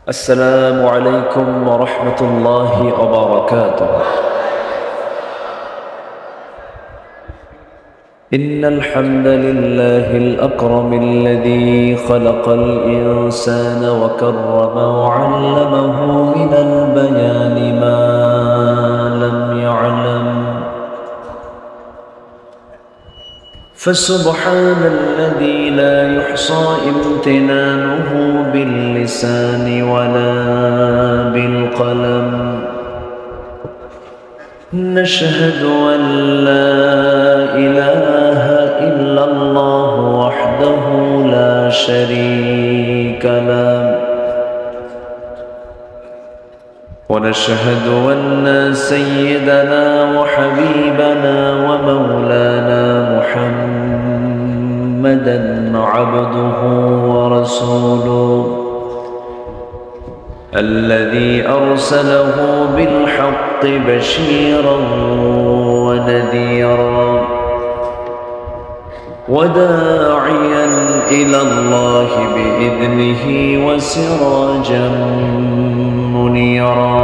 السلام عليكم ورحمة الله وبركاته. إن الحمد لله الأكرم الذي خلق الإنسان وكرم وعلمه من البيان ما لم يعلم، فسبحان الذي لا يحصى امتنانه باللسان ولا بالقلم. نشهد أن لا إله إلا الله وحده لا شريك له، ونشهد أن سيدنا وحبيبنا ومولانا محمدًا عبده ورسوله الذي أرسله بالحق بشيرًا ونذيرًا وداعيًا إلى الله بإذنه وسراجًا منيرًا.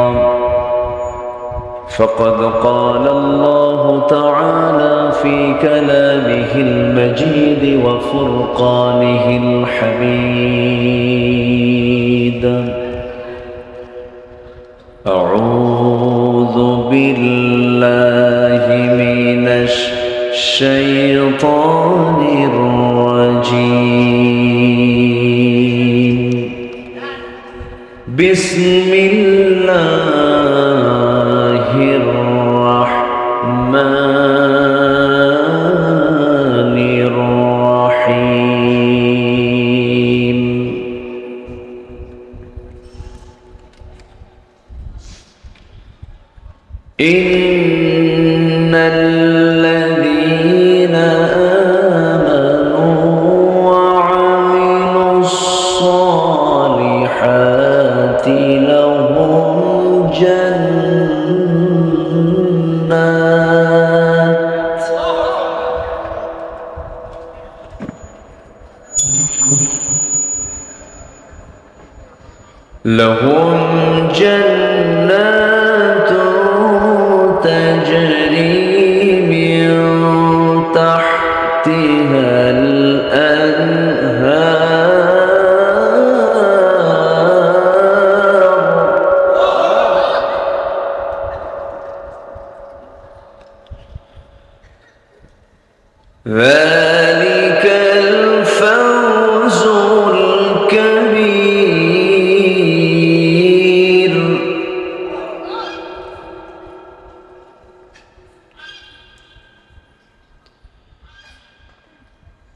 فقد قال الله تعالى في كلامه المجيد وفرقانه الحميد: أعوذ بالله من الشيطان الرجيم. بسم الله الرحمن الرحيم. إن الذين آمنوا وعملوا الصالحات لهم جنات تجري من تحتها الأنهار. ذلك الفوز الكبير.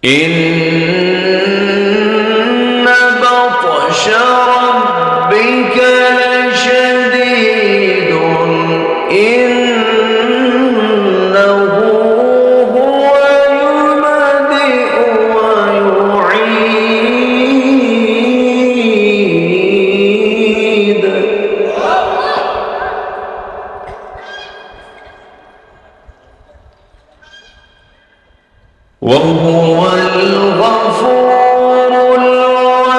إن بطش ربك لشديد إنه هو يبدئ ويعيد وهو الغفور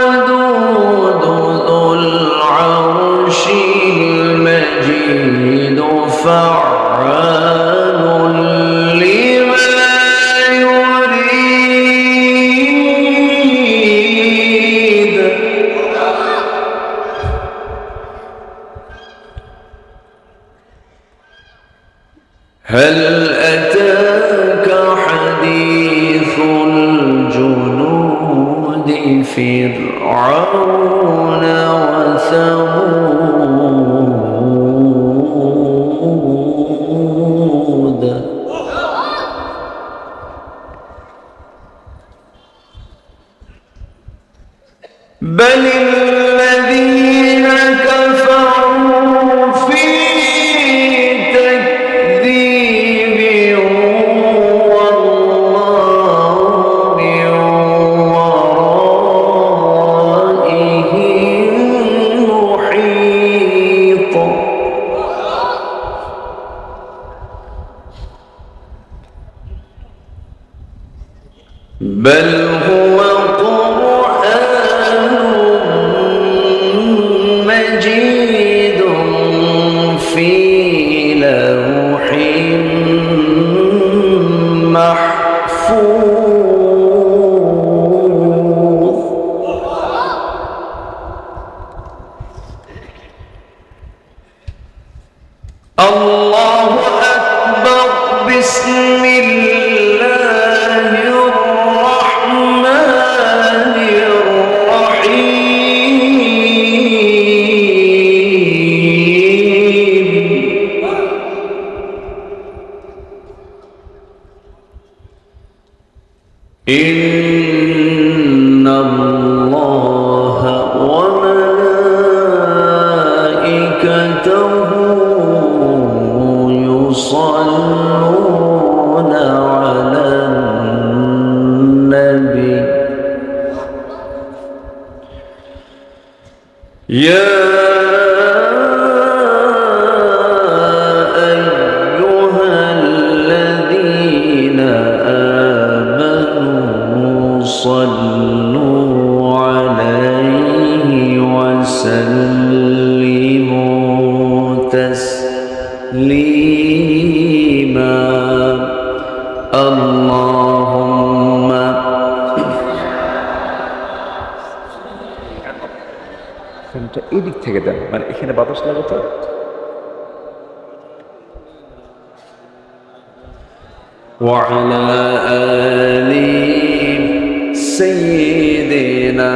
الودود ذو العرش المجيد فعال لما يريد. هل أتاك حديث الجنود فرعون وثمود؟ بل الذين كفروا في تكذيب والله من ورائهم محيط. بل هو قرآن আল্লাহু আকবার। বিসমিল্লাহির রাহমানির রহিম। ইন্নাল্লাহা ওয়া মালাইকাতাহু ইউসাল্লুনা আলান নবী ইয়া صلوا عليه وسلموا تسليما اللهم ফোনটা এই দিক থেকে দেন, মানে এখানে বাতাস লাগাতে। وعلى آل سيدنا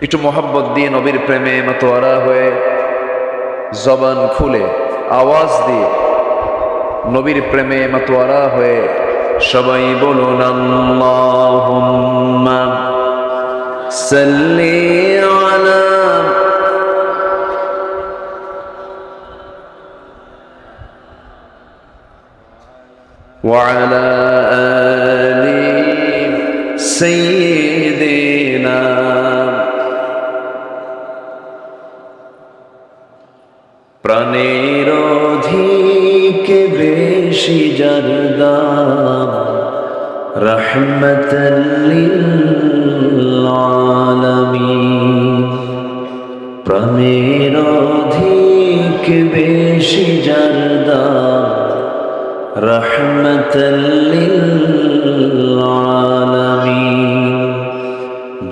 একটু মোহাব্বত দিয়ে নবীর প্রেমে মাতোয়ারা হয়ে জবান খুলে আওয়াজ দিয়ে নবীর প্রেমে মাতোয়ারা হয়ে সবাই বলুন আল্লাহুম্মা সাল্লি আলা وعلى آل سيدنا প্রাণের অধিকে বেশি যার দাম রাহমাতাল লিল আলামিন। প্রাণের অধিকে বেশি যার দাম রাহমাতাল লিল আলামিন।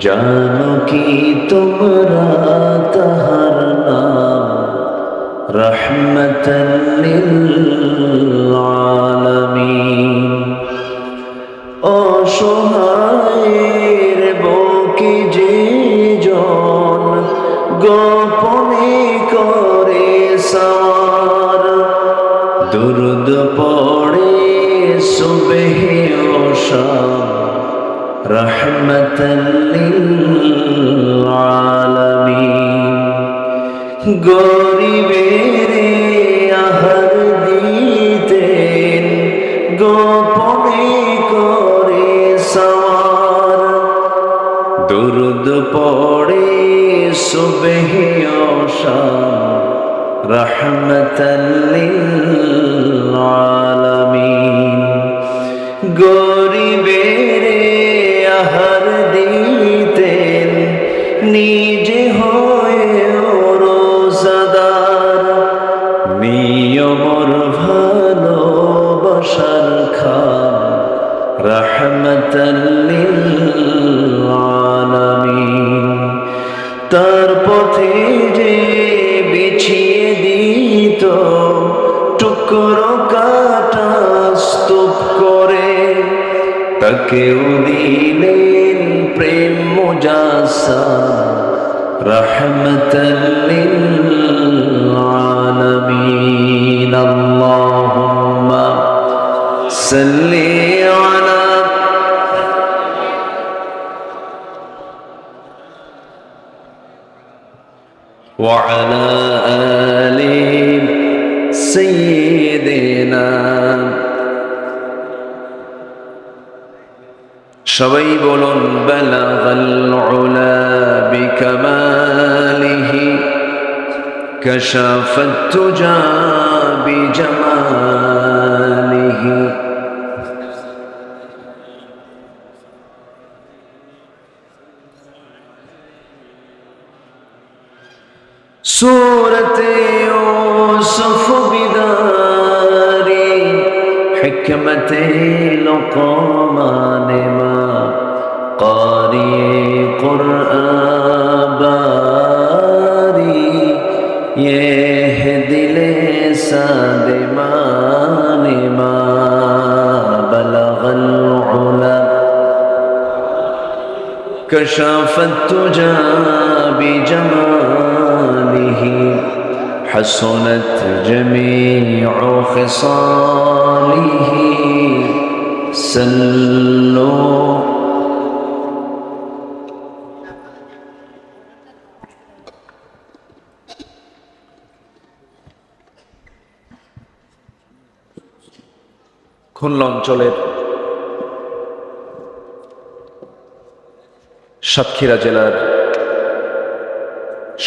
জানো কি তোমরা তাহার নাম রাহমাতাল লিল আলামিন। অসহায়ের বুকে যে জন গোপনে করে সার দুরুদ পড়ে সুবহে ও শাম রাহমাতাল লিল আলামিন। গরিবের আহার দিতেন গোপনে করে সার দুরুদ পড়ে সুবহে ও শাম রাহমাতাল লিল আলামিন। গরিবের আহার দিতেন নিজে হয়ে রোজাদার নিয়মর ভালোবাসার খান রাহমাতাল লিল আলামিন। তার পথে যে বিছিয়ে দিত টুকরো কাটা স্তূপ করে তাকেও দিলেন প্রেম মুজাসসাম রাহমাতাল লিল আলামিন। আল্লাহুম্মা সাল্লি আলা وعلى آل سيدنا সবাই বলুন বালাগাল উলা বিকামালিহি কাশাফাত তুজা বিজামালিহি। সূরতে ইউসুফ বিদারি হিকমতে লুকমান মা قارئ قرآن باري كشف الدجى بجماله حسنت جميع خصاله سلوا খুলনা অঞ্চলের সাতক্ষীরা জেলার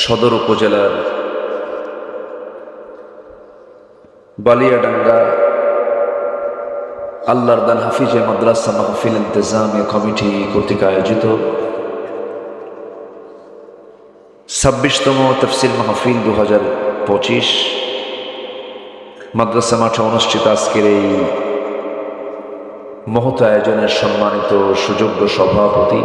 সদর উপজেলার বালিয়াডাঙ্গা আল্লাহর দান হাফিজে মাদ্রাসা মাহফিল ইন্তেজামিয়া কমিটি কর্তৃক আয়োজিত 26তম তাফসীর মাহফিল 2025 মাদ্রাসা মাঠে অনুষ্ঠিত আজকের এই মহৎ আয়োজনের সম্মানিত সুযোগ্য সভাপতি,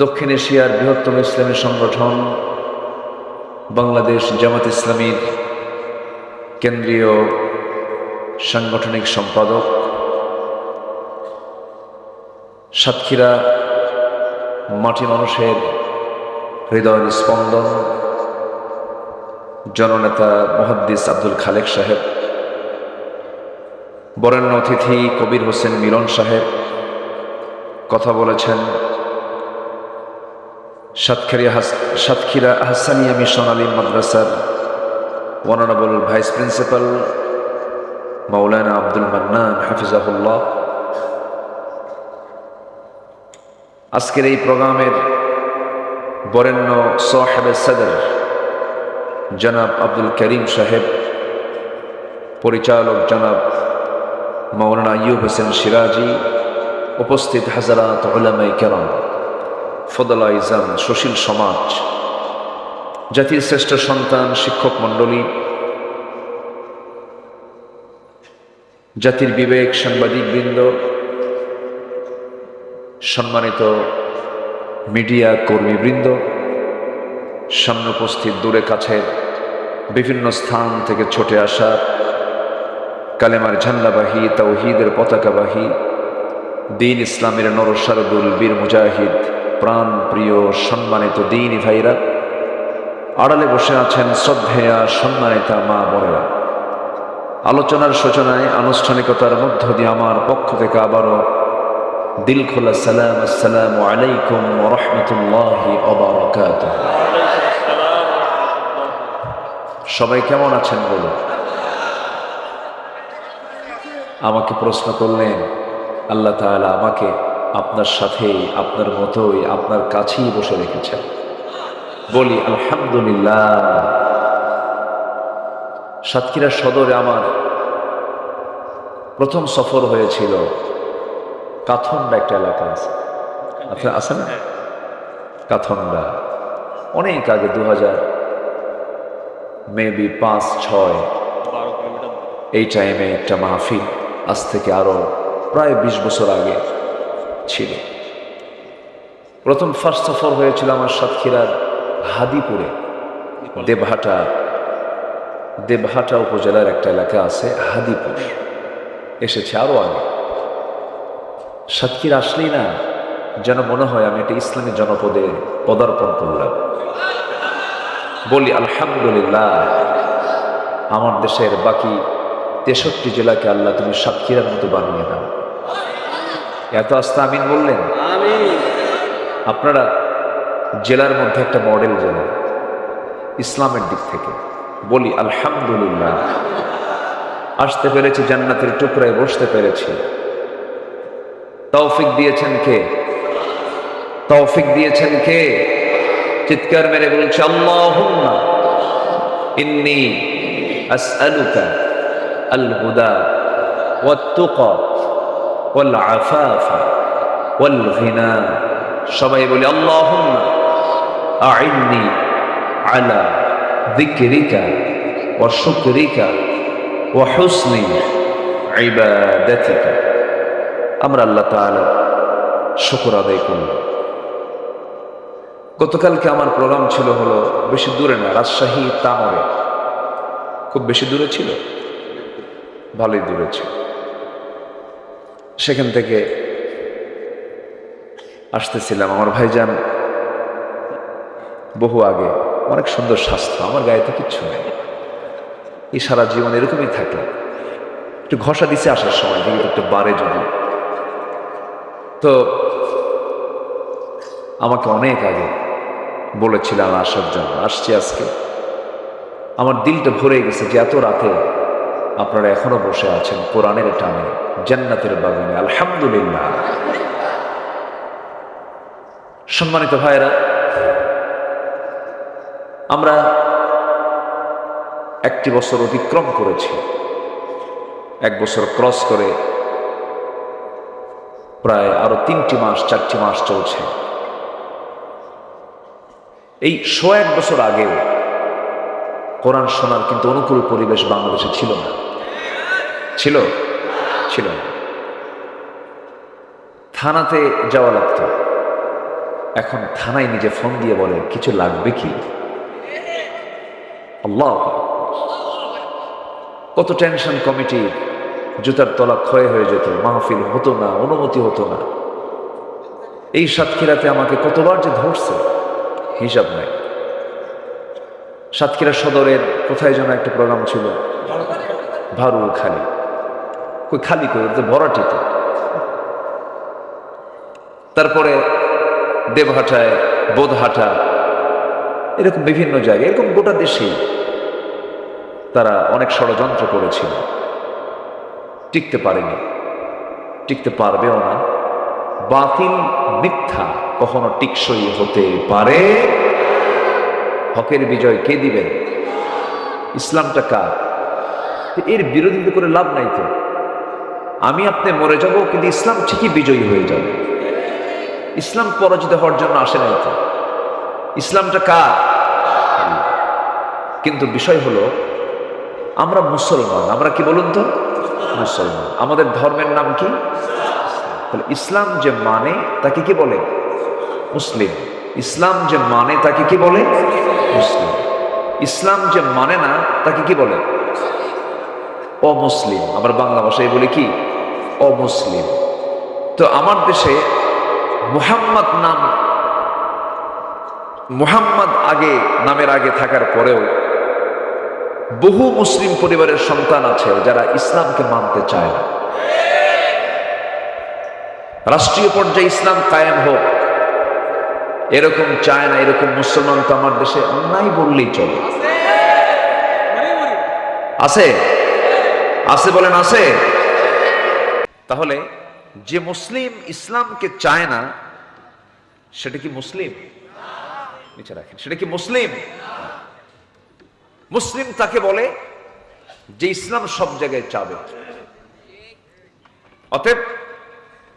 দক্ষিণ এশিয়ার বৃহত্তম ইসলামী সংগঠন বাংলাদেশ জামাত ইসলামীর কেন্দ্রীয় সাংগঠনিক সম্পাদক, সাতক্ষীরা মাটি মানুষের হৃদয়ের স্পন্দন জননেতা মুহাদ্দিস আব্দুল খালেক সাহেব, বরেণ্য অতিথি কবির হোসেন মিলন সাহেব কথা বলেছেন, সাতক্ষীরা আহসানিয়া মিশন আলিম মাদ্রাসার অনারেবল ভাইস প্রিন্সিপাল মাওলানা আব্দুল মান্নান হাফিজাহুল্লাহ, আজকের এই প্রোগ্রামের বরেণ্য সাহেবে সদর জনাব আব্দুল করিম সাহেব, পরিচালক জনাব মাওলানা আইয়ুব হোসেন সিরাজি, উপস্থিত হাজারাত উলামায়ে কেরাম, ফদলা ইজাম, সুশীল সমাজ, জাতির শ্রেষ্ঠ সন্তান, শিক্ষক মণ্ডলী, জাতির বিবেক, সাংবাদিক বৃন্দ, সম্মানিত মিডিয়া কর্মীবৃন্দ, সামনে উপস্থিত দূরে কাছের বিভিন্ন স্থান থেকে ছুটে আসা কালেমার ঝান্ডাবাহী, তাওহীদের পতাকাবাহী, দ্বীন ইসলামের নরসারদুল বীর মুজাহিদ, প্রাণ প্রিয় সম্মানিত দ্বীনী ভাইরা, আড়ালে বসে আছেন শ্রদ্ধেয়া সম্মানিতা মা বোনেরা, আলোচনার সূচনায় আনুষ্ঠানিকতার মধ্য দিয়ে আমার পক্ষ থেকে আবারও দিল খোলা সালাম, আসসালামু আলাইকুম ওয়া রাহমাতুল্লাহি ওয়া বারাকাতুহু। সবাই কেমন আছেন বলুন? আমাকে প্রশ্ন করলেন, আল্লাহ তাআলা আমাকে আপনার সাথেই, আপনার মতোই, আপনার কাছেই বসে রেখেছেন। বলি আলহামদুলিল্লাহ। সাতক্ষীরা সদরে আমার প্রথম সফর হয়েছিল কাথন্ডা, একটা এলাকা আছে, আপনার আছে না? কাথন্ডা অনেক আগে, 2000 মেবি 5-6 এই টাইমে একটা মাহফিল, আজ থেকে আরো প্রায় 20 বছর আগে ছিল। প্রথম ফার্স্ট সফর হয়েছিল আমার সাতক্ষীরার হাদিপুরে, দেবহাটা উপজেলার একটা এলাকা আছে হাদিপুর, এসেছে আরো আগে। সাতক্ষীরা আসলেই না যেন মনে হয় আমি একটা ইসলামী জনপদে পদার্পণ করলাম। বলি আলহামদুলিল্লাহ। আমার দেশের বাকি 63 জেলাকে আল্লাহ তুমি সাতক্ষীরার মতো বানিয়ে দাও। এত আস্তে আমিন বললেন। আপনারা জেলার মধ্যে একটা মডেল জেলা ইসলামের দিক থেকে। বলি আলহামদুলিল্লাহ। আসতে পেরেছি, জান্নাতের টুকরায় বসতে পেরেছি। তৌফিক দিয়েছেন কে? তৌফিক দিয়েছেন কে? চিৎকার মেরে বলছে আল্লাহুম্মা ইন্নী আসআলুকা আল হুদা ওয়াত তুকা ওয়াল আফাফা ওয়াল গিনা। সবাই বলি আল্লাহুম্মা আইন্নি আলা যিকরিকা ওয়া শুকরিকা ওয়া হুসনি ইবাদাতিকা। আমরা আল্লাহ তাআলা শুকর আদায় করলাম। গতকালকে আমার প্রোগ্রাম ছিল হলো বেশি দূরে না, রাজশাহী তামরে। খুব বেশি দূরে ছিল, ভালোই দূরে ছিল। সেখান থেকে আসতেছিলাম, আমার ভাইজান বহু আগে, অনেক সুন্দর স্বাস্থ্য, আমার গায়ে তো কিচ্ছু নেই, এই সারা জীবন এরকমই থাকে। একটু ঘষা দিছে আসার সময়, দেখি একটু বাড়ে যদি। তো আমাকে অনেক আগে বলেছিলাম আসার জন্য, আসছি আজকে। আমার দিলটা ভরে গেছে যে এত রাতে আপনারা এখনো বসে আছেন কোরআনের টানে, জান্নাতের বাগানে, আলহামদুলিল্লাহ। সম্মানিত ভাইরা, আমরা একটি বছর অতিক্রম করেছি, এক বছর ক্রস করে প্রায় আরো 3টি মাস 4টি মাস চলছে। এই 100 বছর আগেও কোরআন শোনার কিন্তু অনুকূল পরিবেশ বাংলাদেশে ছিল না। ছিল না। থানাতে যাওয়া লাগতো, এখন থানায় নিজে ফোন দিয়ে বলে কিছু লাগবে কি। আল্লাহ, কত টেনশন কমিটি, জুতার তলা ক্ষয় হয়ে যেত, মাহফিল হতো না, অনুমতি হতো না। এই সাতক্ষীরাতে আমাকে কতবার যে ধরছে হিসাব নাই। সাতক্ষীরা সদরের কোথায় যেন একটা প্রোগ্রাম ছিল, ভারু খালি, কই খালি কই, ওটা ভরাটি তো। তারপরে দেবহাটায়, বোধহাটা, এরকম বিভিন্ন জায়গায়, এরকম গোটা দেশেই তারা অনেক ষড়যন্ত্র করেছিল, টিকতে পারেনি, টিকতে পারবেও না। বাতিল মিথ্যা কখনো টিকসই হতে পারে। হকের বিজয় কে দিবেন? ইসলামটা কার? এর বিরোধিতা করে লাভ নাই তো। আমি আপনি মরে যাব, কিন্তু ইসলাম ঠিকই বিজয়ী হয়ে যাবে। ইসলাম পরাজিত হওয়ার জন্য আসে নাই তো। ইসলামটা কার? কিন্তু বিষয় হলো আমরা মুসলমান। আমরা কি বলুন তো? মুসলমান। আমাদের ধর্মের নাম কি? তাহলে ইসলাম যে মানে তাকে কি বলে? মুসলিম। ইসলাম যে মানে তাকে কি বলে? মুসলিম। ইসলাম যে মানে না তাকে কি বলে? অমুসলিম। আমরা বাংলা ভাষায় বলি কি? অমুসলিম। তো আমার দেশে মুহাম্মদ নাম, মুহাম্মদ আগে, নামের আগে থাকার পরেও বহু মুসলিম পরিবারের সন্তান আছে যারা ইসলামকে মানতে চায় না। রাষ্ট্রীয় পর্যায়ে ইসলাম কায়েম হোক এরকম চায় না, এরকম মুসলমান তো আমার দেশে নাই বললেই চলে। আছে? আছে বলেন, আছে? তাহলে যে মুসলিম ইসলামকে চায় না সেটা কি মুসলিম? নিচে রাখেন, সেটা কি মুসলিম? মুসলিম তাকে বলে যে ইসলাম সব জায়গায় চাবে। অতএব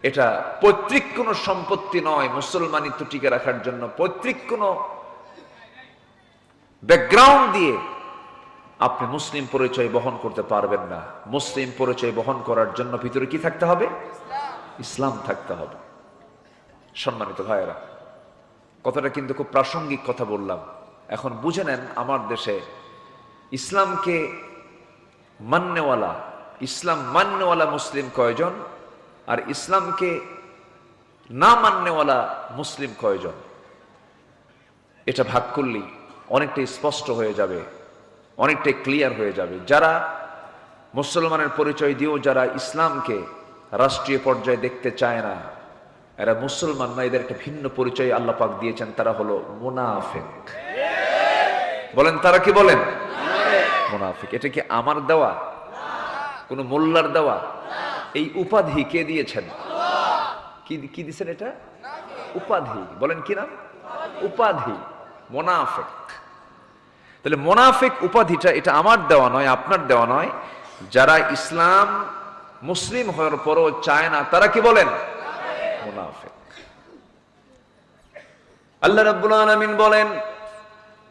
এটা পৈতৃক কোনো সম্পত্তি নয় মুসলমানিত্ব টিকে রাখার জন্য। পৈতৃক কোনো ব্যাকগ্রাউন্ড দিয়ে আপনি মুসলিম পরিচয় বহন করতে পারবেন না। মুসলিম পরিচয় বহন করার জন্য ভিতরে কি থাকতে হবে? ইসলাম থাকতে হবে। সম্মানিত ভাইয়েরা, কথাটা কিন্তু খুব প্রাসঙ্গিক কথা বললাম। এখন বুঝে নেন আমার দেশে ইসলামকে মান্যওয়ালা, ইসলাম মান্যওয়ালা মুসলিম কয়জন, আর ইসলামকে না মান্যওয়ালা মুসলিম কয়জন। এটা ভাগ করলেই অনেকটাই স্পষ্ট হয়ে যাবে, অনেকটাই ক্লিয়ার হয়ে যাবে। যারা মুসলমানের পরিচয় দিয়েও যারা ইসলামকে রাষ্ট্রীয় পর্যায়ে দেখতে চায় না, এরা মুসলমান না, এদের একটা ভিন্ন পরিচয় আল্লাহ পাক দিয়েছেন, তারা হলো মুনাফিক। বলেন, তারা কি বলেন? মুনাফিক। এটা কি আমার দেওয়া? কোন মোল্লার দেওয়া? এই উপাধি কে দিয়েছেন? কি দিয়েছেন এটা? উপাধি। বলেন কি নাম? উপাধি, মুনাফিক। তাহলে মুনাফিক উপাধিটা এটা আমার দেওয়া নয়, আপনার দেওয়া নয়। যারা ইসলাম মুসলিম হওয়ার পরও চায় না তারা কি বলেন? মুনাফিক। আল্লাহ রাব্বুল আলামিন বলেন,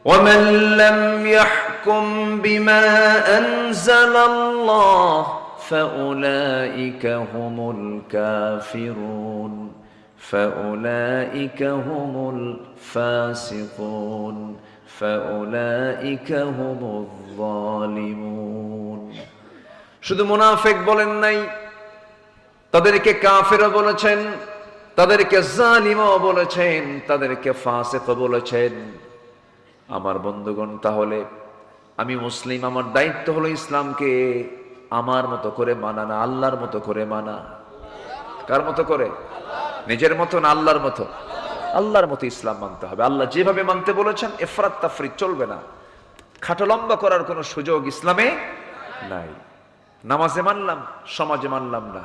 وَمَن لَّمْ يَحْكُم بِمَا أَنزَلَ اللَّهُ فَأُولَٰئِكَ هُمُ الْكَافِرُونَ فَأُولَٰئِكَ هُمُ الْفَاسِقُونَ فَأُولَٰئِكَ هُمُ الظَّالِمُونَ। শুধু মুনাফিক বলেন নাই, তাদেরকে কাফেরও বলেছেন, তাদেরকে জালিমও বলেছেন, তাদেরকে ফাসিক বলেছেন। আমার বন্ধুগণ, তাহলে আমি মুসলিম, আমার দায়িত্ব হলো ইসলামকে আমার মতো করে মানা, না আল্লাহর মতো করে মানা। কার মতো করে? নিজের মতো না আল্লাহর মতো? আল্লাহর মতো ইসলাম মানতে হবে। আল্লাহ যেভাবে মানতে বলেছেন, ইফরাত তাফরিত চলবে না। খাটো লম্বা করার কোনো সুযোগ ইসলামে নাই। নামাজে মানলাম, সমাজে মানলাম না,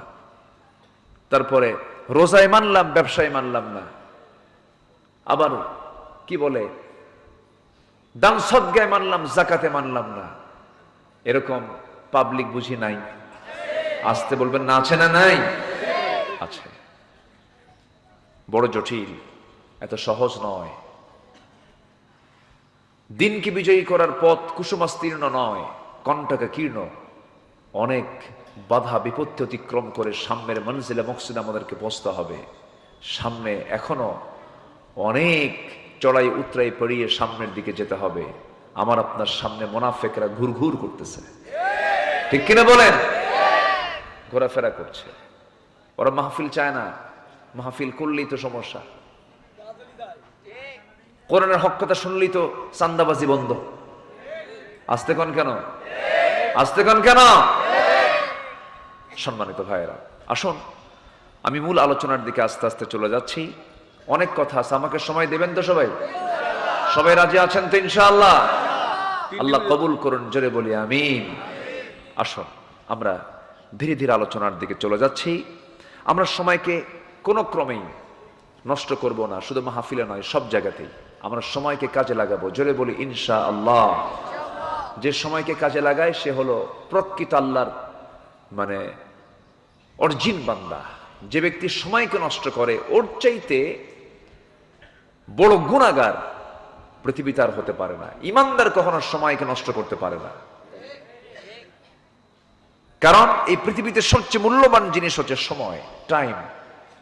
তারপরে রোজায় মানলাম, ব্যবসায় মানলাম না, আবার কি বলে দান সদকায় মানলাম, যাকাতে মানলাম না। এরকম পাবলিক বুঝি নাই? আসতে বলবেন না, আছে না নাই? আছে। বড় জটিল, এত সহজ নয়। দিনকে বিজয়ী করার পথ কুসুমাস্তীর্ণ নয়, কণ্টকে কীর্ণ। অনেক বাধা বিপত্তি অতিক্রম করে সামনের মনজিলে মকসিদে আমাদেরকে পৌঁছতে হবে। সামনে এখনো অনেক চড়াই উতরাই পেরিয়ে সামনের দিকে যেতে হবে। আমার আপনার সামনে মুনাফিকরা ঘুরঘুর করতেছে, ঠিক কিনা বলেন? ঘোরাফেরা করছে। ওরা মাহফিল চায় না, মাহফিল করলেই তো সমস্যা। কোরআনের হক কথা শুনলেই তো চান্দাবাজি বন্ধ। আসতে কোন কেন? আসতে কোন কেন? সম্মানিত ভাইয়েরা, আসুন আমি মূল আলোচনার দিকে আস্তে আস্তে চলে যাচ্ছি। অনেক কথা আছে, আমাকে সময় দেবেন তো সবাই? সবাই রাজি আছেন তো ইনশাআল্লাহ? আল্লাহ কবুল করুন, জোরে বলি আমিন। আসুন আমরা ধীরে ধীরে আলোচনার দিকে চলে যাচ্ছি। আমরা সময়কে কোনো ক্রমেই নষ্ট করব না, শুধু মাহফিলে নয়, সব জায়গাতেই আমরা সময়কে কাজে লাগাবো। জোরে বলি ইনশাআল্লাহ। যে সময়কে কাজে লাগায় সে হলো প্রকৃত আল্লাহর মানে অরিজিন বান্দা। যে ব্যক্তি সময়কে নষ্ট করে, ওর চাইতে বড় গুনাহগার পৃথিবীতে আর হতে পারে না। ইমানদার কখনো সময়কে নষ্ট করতে পারে না, কারণ এই পৃথিবীতে সবচেয়ে মূল্যবান জিনিস হচ্ছে সময়, টাইম।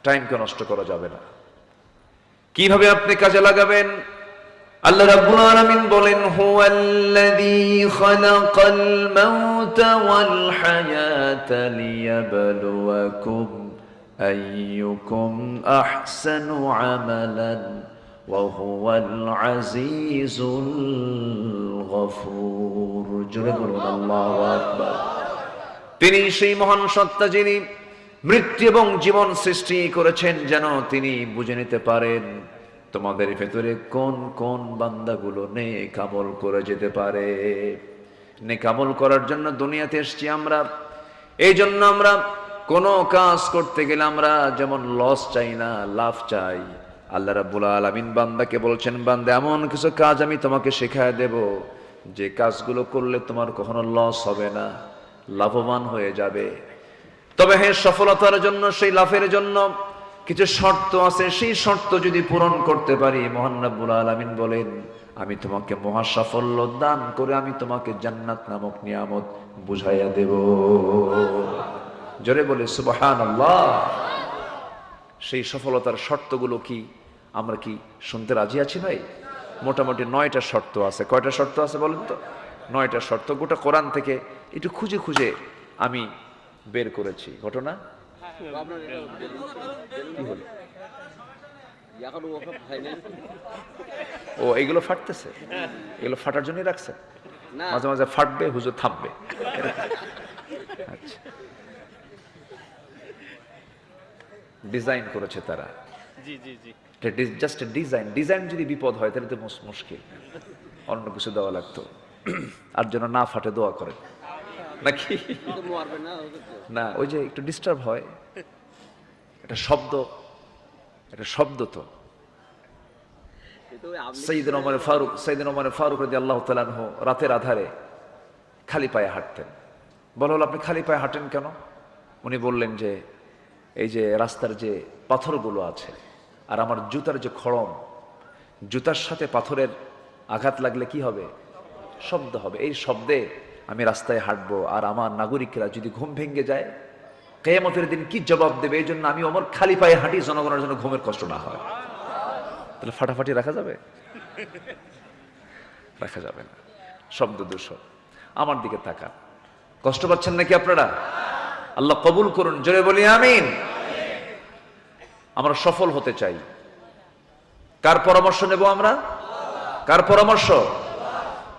টাইমকে নষ্ট করা যাবে না। কিভাবে আপনি কাজে লাগাবেন? আল্লাহ রাব্বুল আলামিন বলেন, হুয়াল্লাযী খালাকাল মাউতা ওয়াল হায়াতা লিয়াবলুয়াকুম আইয়ুকুম আহসানু আমালান ওয়া হুয়াল আজিজুল গফুর। জোরে বলুন আল্লাহু আকবার। তিনি সেই মহান সত্তা যিনি মৃত্যু এবং জীবন সৃষ্টি করেছেন, যেন তিনি বুঝে নিতে পারেন তোমাদের ভেতরে কোন কোন বান্দাগুলো নেক আমল করে যেতে পারে। নেক আমল করার জন্য দুনিয়াতে এসেছি আমরা। এই জন্য আমরা কোনো কাজ করতে গেলে আমরা যেমন লস চাই না, লাভ চাই। আল্লাহ রাব্বুল আলামিন বান্দাকে বলছেন, বান্দা এমন কিছু কাজ আমি তোমাকে শেখায় দেব, যে কাজগুলো করলে তোমার কখনো লস হবে না, লাভবান হয়ে যাবে। তবে হ্যাঁ, সফলতার জন্য, সেই লাভের জন্য কিছু শর্ত আছে। সেই শর্ত যদি পূরণ করতে পারি, মহান রব্বুল আলামিন বলেন, আমি তোমাকে মহা সাফল্য দান করে আমি তোমাকে জান্নাত নামক নিয়ামত বুঝাইয়া দেব। জোরে বলে সুবহানাল্লাহ। সেই সফলতার শর্তগুলো কি আমরা কি শুনতে রাজি আছি ভাই? মোটামুটি 9টা শর্ত আছে। কয়টা শর্ত আছে বলেন তো? 9টা শর্ত। গোটা কোরআন থেকে একটু খুঁজে খুঁজে আমি বের করেছি। ঘটনা কি হলো? ও এইগুলো ফাটতেছে, এগুলো ফাটার জন্যই রাখছে। মাঝে মাঝে ফাটবে, হুজুর থামবে। আচ্ছা, ডিজাইন করেছে তারা। Just design. ডিজাইন যদি বিপদ হয় তাহলে তো মুশকিল, অন্য কিছু দেওয়া লাগতো। আর যেন না ফাটে দোয়া করেন নাকি? না, ওই যে একটু ডিস্টার্ব হয়, এটা শব্দ, এটা শব্দ। তো সাইয়েদনা ওমর ফারুক রাদিয়াল্লাহু তাআলা আনহু রাতের আধারে খালি পায়ে হাঁটতেন। বলা হলো, আপনি খালি পায়ে হাঁটেন কেন? উনি বললেন যে এই যে রাস্তার যে পাথরগুলো আছে আর আমার জুতার যে খড়ম, জুতার সাথে পাথরের আঘাত লাগলে কি হবে? শব্দ হবে। এই শব্দে আমি রাস্তায় হাঁটবো, আর আমার নাগরিকরা যদি ঘুম ভেঙে যায়, কিয়ামতের দিন কি জবাব দেবে? এই জন্য আমি ওমর খালি পায়ে হাঁটি, জনগণের জন্য ঘুমের কষ্ট না হয়। তাহলে ফাটাফাটি রাখা যাবে? রাখা যাবে না। শব্দ দূষণ। আমার দিকে তাকান। কষ্ট পাচ্ছেন নাকি আপনারা? আল্লাহ কবুল করুন, জোরে বলি আমিন। আমরা সফল হতে চাই। কার পরামর্শ নেব আমরা? কার পরামর্শ?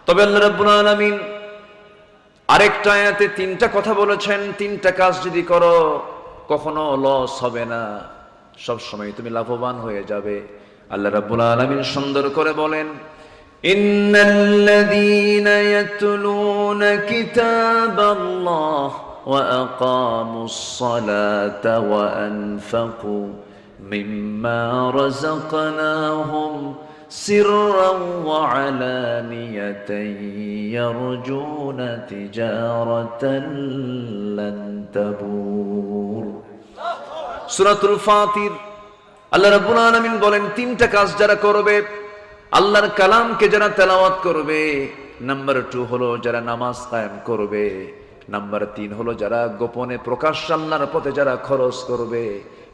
তবে আল্লাহ রাব্বুল আলামিন আরেকটা আয়াতে তিনটা কথা বলেছেন, তিনটা কাজ যদি করো কখনো লস হবে না, সব সময় তুমি লাভবান হয়ে যাবে। আল্লাহ রাব্বুল আলামিন সুন্দর করে বলেন, ইন্নাল্লাযীনা ইয়াতলুনা কিতাবাল্লাহ ওয়া আকামুস সালাতা ওয়া আনফাকু মিম্মা রাযাকনাহুম সিররান ওয়া আলানিয়াতান ইয়ারজুনা তিজারাতান লান তাবুর। সূরাতুল ফাতির আল্লাহ রাব্বুল আলামিন বলেন, তিনটা কাজ যারা করবে, আল্লাহর কালামকে যারা তেলাওয়াত করবে, নাম্বার 2 হলো যারা নামাজ কায়েম করবে, নাম্বার 3 হলো যারা গোপনে প্রকাশ্য আল্লাহর পথে যারা খরচ করবে,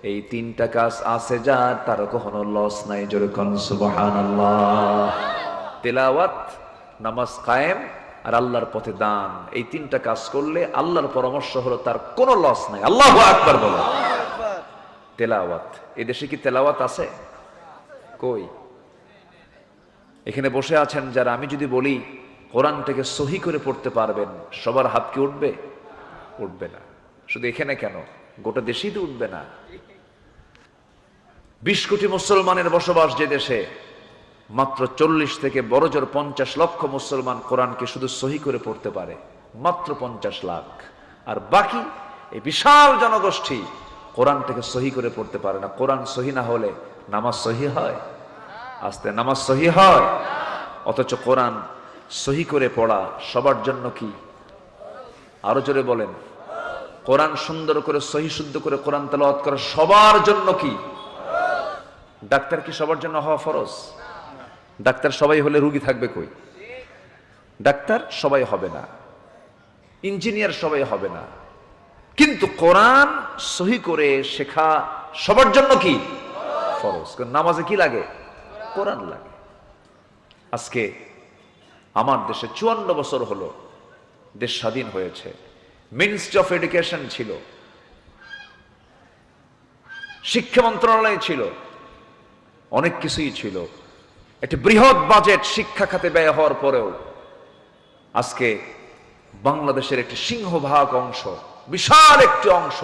এই তিনটা কাজ আছে যার, তার কখনো লস নাই। জোরে কোন সুবহানাল্লাহ। তেলাওয়াত, নামাজ কায়েম আর আল্লাহর পথে দান, এই তিনটা কাজ করলে আল্লাহর পরামর্শ হলো তার কোনো লস নাই। আল্লাহু আকবার বলো। তেলাওয়াত, এই দেশে কি তেলাওয়াত আছে? কই? এখানে বসে আছেন যারা, আমি যদি বলি কোরআনটাকে সহি করে পড়তে পারবেন, সবার হাত কি উঠবে? উঠবে না। শুধু এখানে কেন, গোটা দেশেই তো উঠবে না। 20 কোটি মুসলমানের বসবাস যে দেশে, মাত্র 40 থেকে বড় জোর 50 লক্ষ মুসলমান কোরআনকে শুধু সহি করে পড়তে পারে, মাত্র 50 লাখ। আর বাকি এই বিশাল জনগোষ্ঠী কোরআনটাকে সহি করে পড়তে পারে না। কোরআন সহি না হলে নামাজ সহি হয়? আস্তে, নামাজ সহি হয়? অথচ কোরআন সহি করে পড়া সবার জন্য কি? আরো জোরে বলেন। কোরআন সুন্দর করে সহি শুদ্ধ করে কোরআন তেলাওয়াত করা সবার জন্য কি? ডাক্তার কি সবার জন্য হওয়া ফরজ? ডাক্তার সবাই হলে রোগী থাকবে কই? ডাক্তার সবাই হবে না, ইঞ্জিনিয়ার সবাই হবে না, কিন্তু কোরআন সহি করে শেখা সবার জন্য কি? ফরজ। নামাজে কি লাগে? কোরআন লাগে। আজকে আমার দেশে 54 বছর হলো দেশ স্বাধীন হয়েছে। মিনিস্ট্রি অফ এডুকেশন ছিল, শিক্ষা মন্ত্রণালয় ছিল, অনেক কিছুই ছিল। একটি বৃহৎ বাজেট শিক্ষা খাতে ব্যয় হওয়ার পরেও আজকে বাংলাদেশের একটি সিংহভাগ অংশ, বিশাল একটি অংশ,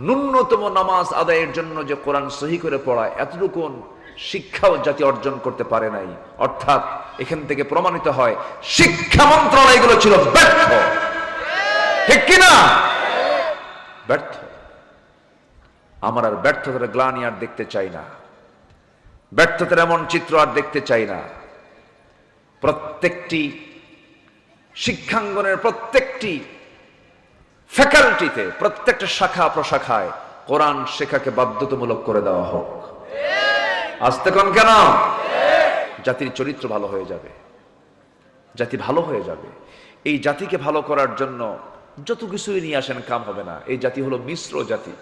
ন্যূনতম নামাজ আদায়ের জন্য যে কোরআন সহি করে পড়ায়, এতটুকু শিক্ষাও জাতি অর্জন করতে পারে নাই। অর্থাৎ এখান থেকে প্রমাণিত হয় শিক্ষা মন্ত্রণালয়গুলো ছিল ব্যর্থ। ঠিক কিনা? ব্যর্থ। আমার আর ব্যর্থতার গ্লানি আর দেখতে চাই না, ব্যর্থতার এমন চিত্র আর দেখতে চাই না। প্রত্যেকটি শিক্ষাঙ্গনের প্রত্যেকটি ফ্যাকাল্টিতে, প্রত্যেকটা শাখা প্রশাখায় কোরআন শেখাকে বাধ্যতামূলক করে দেওয়া হোক। আসতে কোন কেন? জাতির চরিত্র ভালো হয়ে যাবে, জাতি ভালো হয়ে যাবে। এই জাতিকে ভালো করার জন্য যত কিছুই নিয়ে আসেন কাম হবে না। এই জাতি হলো মিশ্র জাতি।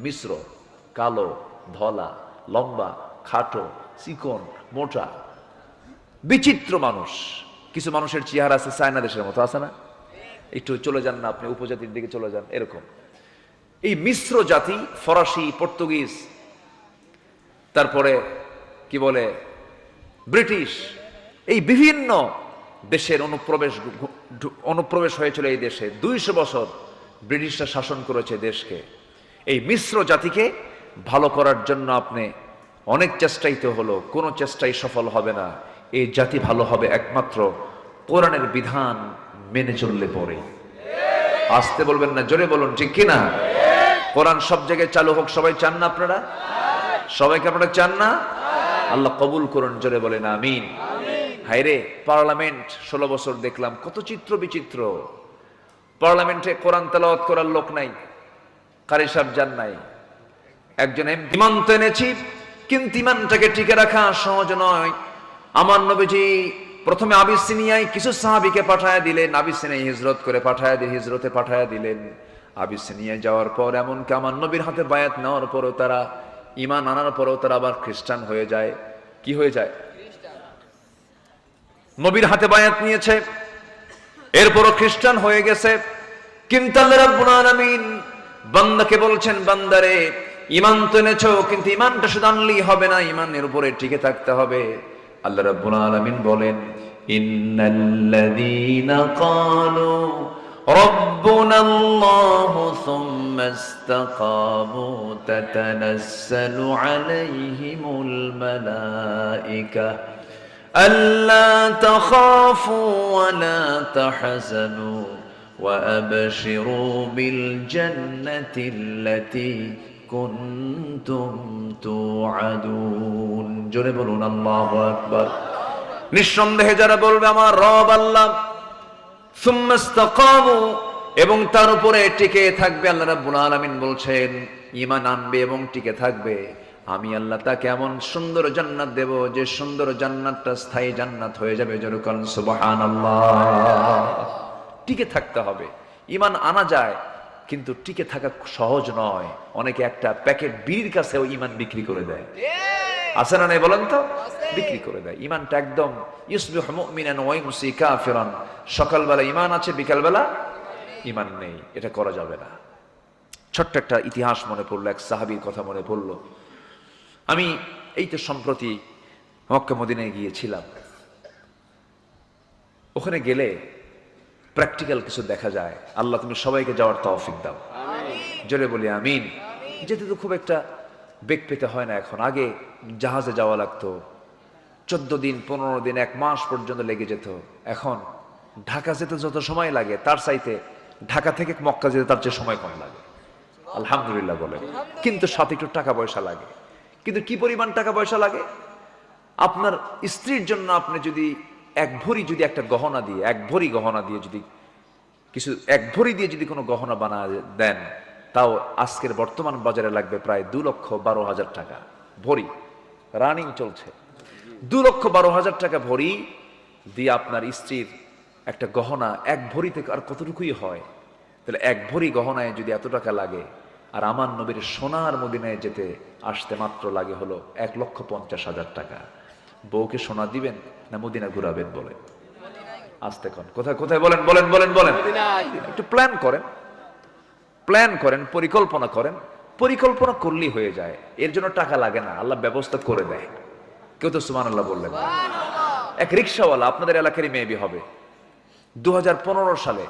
মিশ্র, কালো, ধলা, লম্বা, খাটো, চিকন, মোটা, বিচিত্র মানুষ। কিছু মানুষের চেহারা আছে চায়না দেশের মতো, আছে না? একটু চলে যান না আপনি উপজাতির দিকে চলে যান, এরকম। এই মিশ্র জাতি, ফরাসি, পর্তুগিজ, তারপরে কি বলে ব্রিটিশ, এই বিভিন্ন দেশের অনুপ্রবেশ হয়েছিল এই দেশে। 200 বছর ব্রিটিশরা শাসন করেছে দেশকে। এই মিশ্র জাতিকে ভালো করার জন্য আপনি অনেক চেষ্টাইতে হলো, কোনো চেষ্টাই সফল হবে না। এই জাতি ভালো হবে একমাত্র কোরআনের বিধান মেনে চললে পরে। আসতে বলবেন না, জোরে বলুন, ঠিক কিনা? কোরআন সব জায়গায় চালু হোক, সবাই চান না? আপনারা সবাইকে আপনারা চান না? আল্লাহ কবুল করুন, জোরে বলেন আমিন। হায়রে, পার্লামেন্ট 16 বছর দেখলাম, কত চিত্র বিচিত্র। পার্লামেন্টে কোরআন তেলাওয়াত করার লোক নাই, কারি সাহেব যান নাই। একজন ইমান তো এনেছি, কিন্তু ইমানটাকে টিকে রাখা সহজ নয়। আমার নবীজি প্রথমে আবিসিনিয়ায় কিছু সাহাবীকে পাঠায় দিলেন, আবিসিনিয়ায় হিজরতে পাঠায় দিলেন। আবিসিনিয়ায় যাওয়ার পর এমনকি আমার নবীর হাতে বায়াত নেওয়ার পরও তারা, ইমান আনার পরও তারা আবার খ্রিস্টান হয়ে যায়। কি হয়ে যায়? নবীর হাতে বায়াত নিয়েছে, এরপরও খ্রিস্টান হয়ে গেছে। কিন্তু আল্লাহ রাব্বুল আলামিন বান্দাকে বলছেন, বান্দারে ঈমান তো এনেছো, কিন্তু ঈমানটা শুধু আনলেই হবে না, ঈমানের উপরে টিকে থাকতে হবে। আল্লাহ রাব্বুল আলামিন বলেন, ইন্নাল্লাযীনা ক্বালু রাব্বুনাল্লাহু সুম্মা ইসতাকামু তাতানাজ্জালু আলাইহিমুল মালায়েকা আল্লা তাখাফু ওয়া লা তাহজানু ওয়া আবশিরু বিল জান্নাতিল্লাতী কুনতুম তুআদুন। জোরে বলুন আল্লাহু আকবার। নিঃসন্দেহে যারা বলবে আমার রব আল্লাহ, সুম্মা ইসতাকামু, এবং তার উপরে টিকে থাকবে, আল্লাহ রাব্বুল আলামিন বলছেন ঈমান আনবে এবং টিকে থাকবে, আমি আল্লাহ তাকে এমন সুন্দর জান্নাত দেব যে সুন্দর জান্নাতটা স্থায়ী জান্নাত হয়ে যাবে। জোরে বলুন সুবহানাল্লাহ। টিকে থাকতে হবে। ঈমান আনা যায়, কিন্তু টিকে থাকা সহজ নয়। অনেকে একটা প্যাকেট বিড়ির কাছেও ঈমান বিক্রি করে দেয়, আছে না নাই বলেন তো? বিক্রি করে দেয় ঈমানটা একদম। ইউসবিহু মুমিনান ওয়া ইউমসি কাফিরান, সকালবেলা ঈমান আছে, বিকালবেলা ঈমান নেই। এটা করা যাবে না। ছোট্ট একটা ইতিহাস মনে পড়লো, এক সাহাবীর কথা মনে পড়লো। আমি এই তো সম্প্রতি মক্কা মদিনায় গিয়েছিলাম। ওখানে গেলে প্র্যাকটিক্যাল কিছু দেখা যায়। আল্লাহ তুমি সবাইকে যাওয়ার তৌফিক দাও, জোরে বলি আমিন। যেতে তো খুব একটা বেগ পেতে হয় না এখন। আগে জাহাজে যাওয়া লাগতো, 14 দিন 15 দিন 1 মাস পর্যন্ত লেগে যেত। এখন ঢাকা যেতে যত সময় লাগে তার চাইতে ঢাকা থেকে মক্কা যেতে তার চেয়ে সময় কম লাগে, আলহামদুলিল্লাহ বলে। কিন্তু সাথে একটু টাকা পয়সা লাগে। কিন্তু কি পরিমাণ টাকা পয়সা লাগে? আপনার স্ত্রীর জন্য আপনি যদি 1 ভরি যদি একটা গহনা দিয়ে, 1 ভরি গহনা দিয়ে যদি কিছু, 1 ভরি দিয়ে যদি কোনো গহনা বানায় দেন, তাও আজকের বর্তমান বাজারে লাগবে প্রায় 2,12,000 টাকা ভরি। রানিং চলছে। 2,12,000 টাকা ভরি দিয়ে আপনার স্ত্রীর একটা গহনা 1 ভরিতে আর কতটুকুই হয়? তাহলে 1 ভরি গহনায় যদি এত টাকা লাগে, আর আমার নবীর সোনার মদিনায় যেতে আসতে মাত্র লাগে হলো 1,50,000 টাকা। বউকে সোনা দিবেন না মদিনা ঘুরাবেন? বলে আসতে কোন কোথায় কোথায় বলেন বলেন বলেন বলেন। একটু প্ল্যান করেন, প্ল্যান করেন, পরিকল্পনা করেন। পরিকল্পনা করলেই হয়ে যায়, এর জন্য টাকা লাগে না, আল্লাহ ব্যবস্থা করে দেয়। কেউ তো সুবহানাল্লাহ বললেন না। এক রিক্সাওয়ালা আপনাদের এলাকারই মেবি হবে, 2015 সালে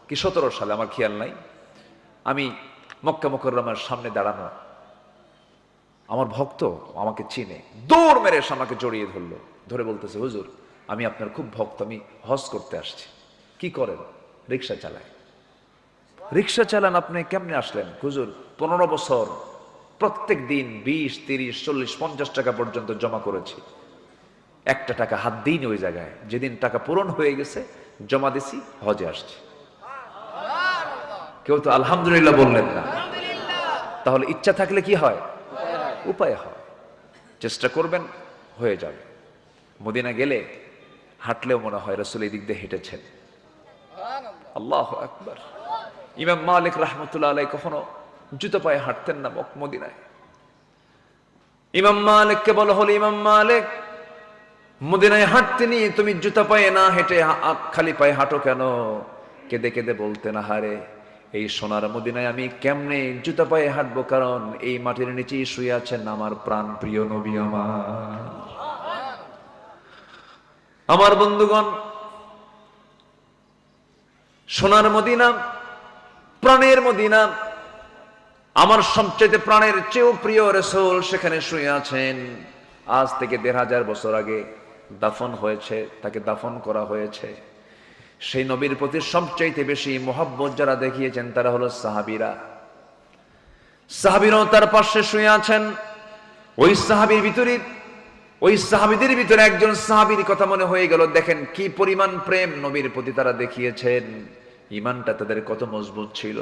কি 17 সালে আমার খেয়াল নাই, আমি মক্কা মুকাররমার সামনে দাঁড়ানো, আমার ভক্ত আমাকে চিনে, দৌড় মেরে এসে আমাকে জড়িয়ে ধরলো, ধরে বলতেছে হুজুর আমি আপনার খুব ভক্ত, আমি হজ করতে আসছি। কি করেন? রিক্সা চালায়। রিক্সা চালান আপনি? কেমনে আসলেন? হুজুর 15 বছর প্রত্যেক দিন 20, 30, 40, 50 টাকা পর্যন্ত জমা করেছি, একটা টাকা হাত দিইনি ওই জায়গায়। যেদিন টাকা পূরণ হয়ে গেছে জমা দিছি, হজে আসছি। কেউ তো আলহামদুলিল্লাহ বললেন না। তাহলে ইচ্ছা থাকলে কি হয়? উপায় হয়। চেষ্টা করবেন, হয়ে যাবে। মদিনা গেলে হাঁটলেও মনে হয় রাসূল এই দিক দিয়ে হেঁটেছেন। আল্লাহু আকবার। ইমাম মালিক রাহমাতুল্লাহ আলাইহি কখনো জুতো পায়ে হাঁটতেন না মদিনায়। ইমাম মালিককে বলা হলো, ইমাম মালিক মদিনায় হাঁটতে নিয়ে তুমি জুতা পায়ে না হেঁটে খালি পায়ে হাঁটো কেন? কেঁদে কেঁদে বলতেন, আহারে এই সোনার মদিনায় আমি কেমনে জুতা পায়ে হাঁটবো? কারণ এই মাটির নিচেই শুয়ে আছেন আমার প্রাণ প্রিয় নবী আমার বন্ধুগণ। সোনার মদিনা, প্রাণের মদিনা, আমার সবচেয়ে প্রাণের চেয়েও প্রিয় রাসূল সেখানে শুয়ে আছেন। আজ থেকে 1500 বছর আগে দাফন হয়েছে, তাকে দাফন করা হয়েছে। সেই নবীর প্রতি সবচাইতে বেশি মোহাব্বত যারা দেখিয়েছেন তারা হলো সাহাবীরা। সাহাবীরাও তার পাশে শুয়ে আছেন। ওই সাহাবীর ভিতরে, ওই সাহাবীদের ভিতরে একজন সাহাবীর কথা মনে হয়ে গেল। দেখেন কি পরিমাণ প্রেম নবীর প্রতি তারা দেখিয়েছেন, ঈমানটা তাদের কত মজবুত ছিল।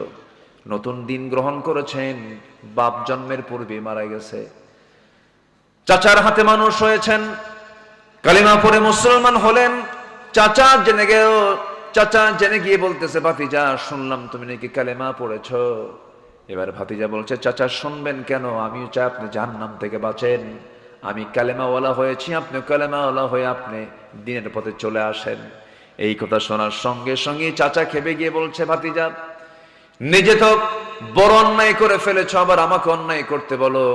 নতুন দিন গ্রহণ করেছেন, বাপ জন্মের পূর্বে মারা গেছে, চাচার হাতে মানুষ হয়েছেন, কালিমা পড়ে মুসলমান হলেন। চাচা জেনে গিয়ে বলতেছে, ভাতিজা শুনলাম তুমি নাকি কালেমা পড়েছ। এবার ভাতিজা বলছে, চাচা শুনবেন কেন? আমিও চাই আপনি জাহান্নাম থেকে বাঁচেন। আমি কালেমাওয়ালা হয়েছি, আপনি কালেমাওয়ালা হয়ে আপনি দিনের পথে চলে আসেন। এই কথা শোনার সঙ্গে সঙ্গে চাচা খেপে গিয়ে বলছে, ভাতিজা নিজে তো বড় অন্যায় করে ফেলেছ, আবার আমাকে অন্যায় করতে বলো।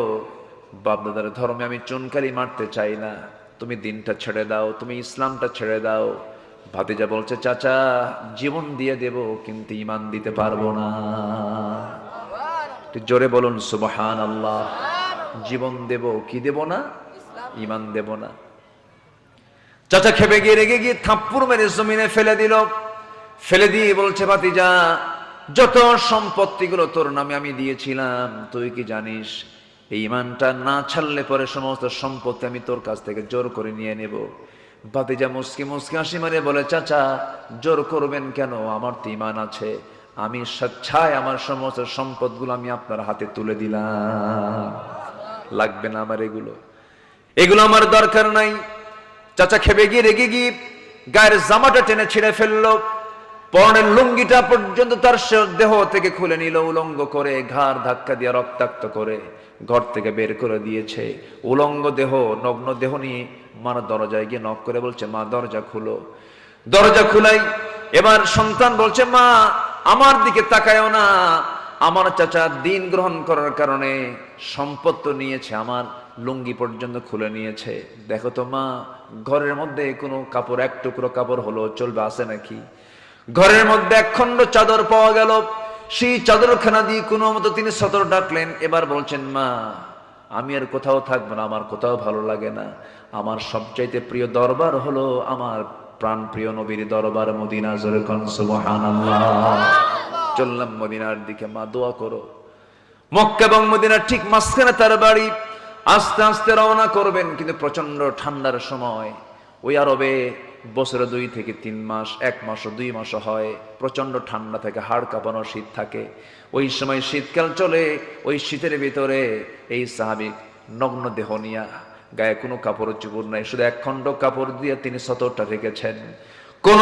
বাপদাদার ধর্মে আমি চুনকারি মারতে চাই না, তুমি দিনটা ছেড়ে দাও, তুমি ইসলামটা ছেড়ে দাও। ভাতিজা বলছে, চাচা জীবন দিয়ে দেব কিন্তু ঈমান দিতে পারবো না। একটু জোরে বলুন সুবহানাল্লাহ। জীবন দেব, কি দেব না? ঈমান দেব না। চাচা খেপে গিয়ে রেগে গিয়ে থাপ্পড় মেরে জমিনে ফেলে দিল। ফেলে দিয়ে বলছে, ভাতিজা যত সম্পত্তিগুলো তোর নামে আমি দিয়েছিলাম, তুই কি জানিস এই ঈমানটা না ছাড়লে পরে সমস্ত সম্পত্তি আমি তোর কাছ থেকে জোর করে নিয়ে নেব। ভাতিজা মুসকি মুসকি হাসি মারে বলে, চাচা জোর করবেন কেন? আমার তো ঈমান আছে, আমি স্বেচ্ছায় আমার সমস্ত সম্পদগুলো আমি আপনার হাতে তুলে দিলাম, লাগবে না আমার এগুলো, এগুলো আমার দরকার নাই। চাচা খেপে গিয়ে রেগে গিয়ে গায়ের জামাটা টেনে ছিঁড়ে ফেললো, পরনের লুঙ্গিটা পর্যন্ত তার দেহ থেকে খুলে নিল, উলঙ্গ করে ঘাড় ধাক্কা দিয়ে রক্তাক্ত করে ঘর থেকে বের করে দিয়েছে। উলঙ্গ দেহ, নগ্ন দেহ নিয়ে মার দরজায় গিয়ে নক করে বলছে, মা দরজা খুলো। দরজা খুলাই, এবার সন্তান বলছে, মা আমার দিকে তাকায়ও না, আমার চাচা দিন গ্রহণ করার কারণে সম্পদ তো নিয়েছে, আমার লুঙ্গি পর্যন্ত খুলে নিয়েছে, দেখো তো মা ঘরের মধ্যে কোনো কাপড়, এক টুকরো কাপড় হলো চলবে, আছে নাকি? ঘরের মধ্যে একখণ্ড চাদর পাওয়া গেল, সেই চাদরখানা দিয়ে কোনো মতো তিনি সতর ডাকলেন। এবার বলছেন, মা আমি আর কোথাও থাকবো না, আমার কোথাও ভালো লাগে না, আমার সবচাইতে প্রিয় দরবার হলো আমার প্রাণ প্রিয় নবীর দরবার মদিনা। জোরে কোন সুবহানাল্লাহ। চললাম মদিনার দিকে, মা দোয়া করো। মক্কা এবং মদিনার ঠিক মাঝখানে তার বাড়ি। আস্তে আস্তে রওনা করবেন, কিন্তু প্রচন্ড ঠান্ডার সময়। ওই আরবে বছরে 2 থেকে 3 মাস, 1 মাস ও 2 মাস হয়, প্রচন্ড ঠান্ডা থাকে, হাড় কাঁপানো শীত থাকে। ওই সময় শীতকাল চলে, ওই শীতের ভিতরে এই সাহাবী নগ্ন দেহ নিয়া, গায়ে কোনো কাপড় চোপড় নাই, শুধু একখণ্ড কাপড় দিয়ে তিনি সতরটা রেখেছেন। কোন